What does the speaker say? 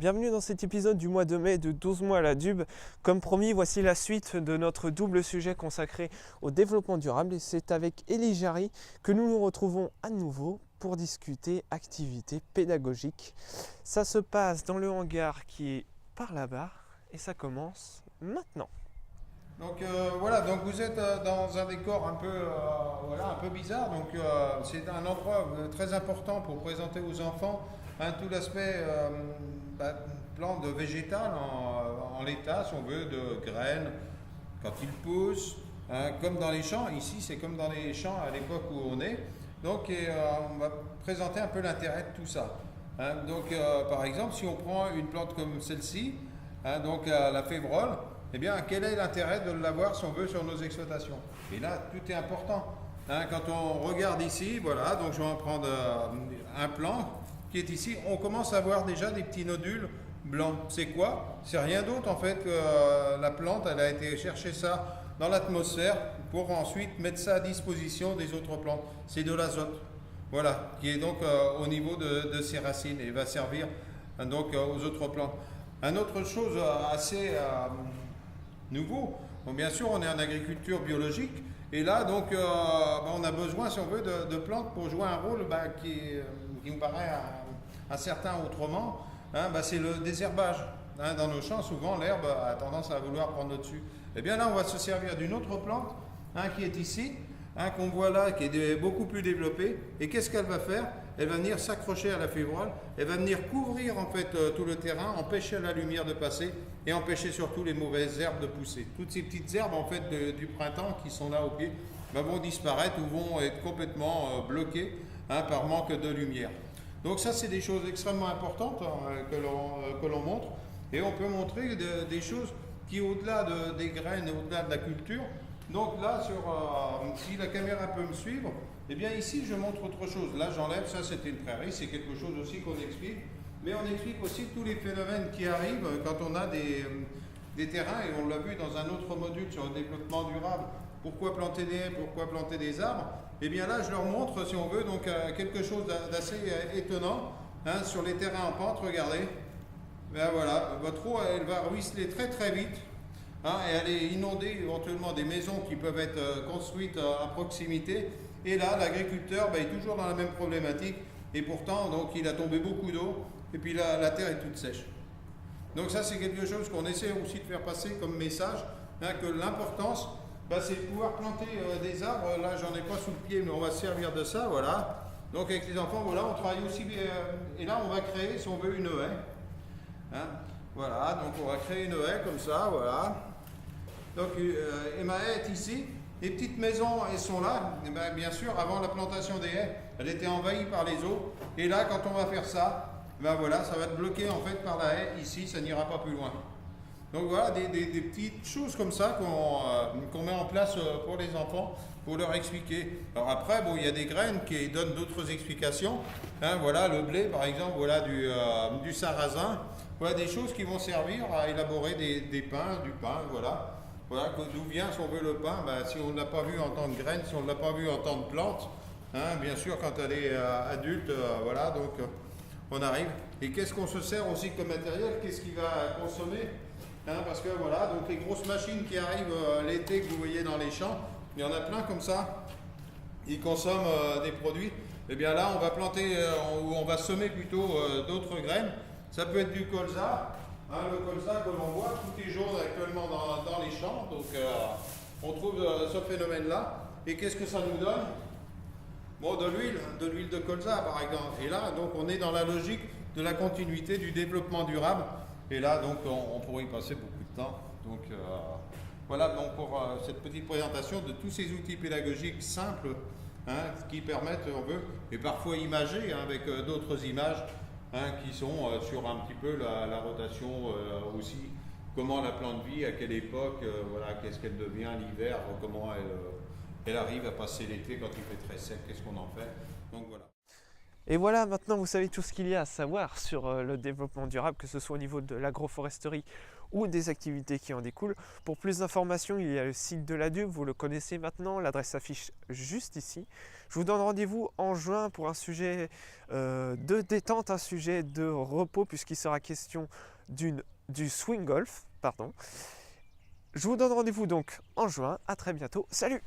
Bienvenue dans cet épisode du mois de mai de 12 mois à la DUB. Comme promis, voici la suite de notre double sujet consacré au développement durable. Et c'est avec Élie Jarry que nous nous retrouvons à nouveau pour discuter activités pédagogiques. Ça se passe dans le hangar qui est par là-bas et ça commence maintenant. Donc donc vous êtes dans un décor un peu bizarre. Donc c'est un endroit très important pour présenter aux enfants tout l'aspect plante végétale en l'état, si on veut, de graines quand ils poussent, comme dans les champs. Ici, c'est comme dans les champs à l'époque où on est. Donc on va présenter un peu l'intérêt de tout ça. Par exemple, si on prend une plante comme celle-ci, la févrole, eh bien, quel est l'intérêt de l'avoir, si on veut, sur nos exploitations? Et là, tout est important. Quand on regarde ici, voilà, donc je vais en prendre un plan qui est ici. On commence à voir déjà des petits nodules blancs. C'est quoi? C'est rien d'autre, en fait, que la plante, elle a été chercher ça dans l'atmosphère pour ensuite mettre ça à disposition des autres plantes. C'est de l'azote, voilà, qui est donc au niveau de ses racines et va servir aux autres plantes. Une autre chose assez nouveau. Bon, bien sûr, on est en agriculture biologique et là, on a besoin, si on veut, de plantes pour jouer un rôle qui nous paraît incertain autrement. C'est le désherbage. Dans nos champs, souvent, l'herbe a tendance à vouloir prendre le dessus. Et bien là, on va se servir d'une autre plante qui est ici, qu'on voit là, qui est beaucoup plus développée. Et qu'est-ce qu'elle va faire? Elle va venir s'accrocher à la févrole, elle va venir couvrir en fait tout le terrain, empêcher la lumière de passer et empêcher surtout les mauvaises herbes de pousser. Toutes ces petites herbes en fait du printemps qui sont là au pied vont disparaître ou vont être complètement bloquées par manque de lumière. Donc ça, c'est des choses extrêmement importantes que l'on montre, et on peut montrer des choses qui, au-delà des graines, au-delà de la culture. Donc là, si la caméra peut me suivre, eh bien ici je montre autre chose. Là j'enlève, ça c'était une prairie, c'est quelque chose aussi qu'on explique. Mais on explique aussi tous les phénomènes qui arrivent quand on a des terrains, et on l'a vu dans un autre module sur le développement durable. Pourquoi planter des haies, pourquoi planter des arbres? Eh bien là je leur montre, si on veut, quelque chose d'assez étonnant sur les terrains en pente. Regardez, ben voilà, votre eau elle va ruisseler très très vite. Et aller inonder éventuellement des maisons qui peuvent être construites à proximité. Et là, l'agriculteur est toujours dans la même problématique. Et pourtant, il a tombé beaucoup d'eau. Et puis la terre est toute sèche. Donc ça, c'est quelque chose qu'on essaie aussi de faire passer comme message. Que l'importance, c'est de pouvoir planter des arbres. Là, j'en ai pas sous le pied, mais on va se servir de ça. Voilà. Donc avec les enfants, voilà, on travaille aussi. Et là, on va créer, si on veut, une haie. Voilà, donc on va créer une haie comme ça, voilà. Donc ma haie est ici. Les petites maisons, elles sont là. Et bien sûr, avant la plantation des haies, elle était envahie par les eaux. Et là, quand on va faire ça, voilà, ça va être bloqué en fait par la haie. Ici, ça n'ira pas plus loin. Donc voilà, des petites choses comme ça qu'on met en place pour les enfants, pour leur expliquer. Alors après, il y a des graines qui donnent d'autres explications. Voilà, le blé, par exemple, voilà du sarrasin. Voilà des choses qui vont servir à élaborer du pain, voilà. Voilà d'où vient, si on veut, le pain. Si on ne l'a pas vu en tant que graine, si on ne l'a pas vu en tant que plante, bien sûr, quand elle est adulte, voilà, donc on arrive. Et qu'est-ce qu'on se sert aussi comme matériel? Qu'est-ce qu'il va consommer? Parce que voilà, donc les grosses machines qui arrivent l'été que vous voyez dans les champs, il y en a plein comme ça. Ils consomment des produits. Et bien là, on va planter, ou on va semer plutôt d'autres graines. Ça peut être du colza. Le colza que l'on voit, tout est jaune actuellement dans les champs. Donc on trouve ce phénomène-là. Et qu'est-ce que ça nous donne? De l'huile de colza par exemple. Et là, donc on est dans la logique de la continuité du développement durable. Et là, donc on pourrait y passer beaucoup de temps. Donc voilà donc pour cette petite présentation de tous ces outils pédagogiques simples qui permettent, on veut, et parfois imagés avec d'autres images. Qui sont sur un petit peu la rotation aussi, comment la plante vit, à quelle époque, voilà, qu'est-ce qu'elle devient l'hiver, comment elle arrive à passer l'été quand il fait très sec, qu'est-ce qu'on en fait. Donc voilà. Et voilà, maintenant vous savez tout ce qu'il y a à savoir sur le développement durable, que ce soit au niveau de l'agroforesterie ou des activités qui en découlent. Pour plus d'informations, il y a le site de la DUB, vous le connaissez maintenant, l'adresse s'affiche juste ici. Je vous donne rendez-vous en juin pour un sujet de détente, un sujet de repos, puisqu'il sera question du swing golf. Pardon. Je vous donne rendez-vous donc en juin. À très bientôt. Salut!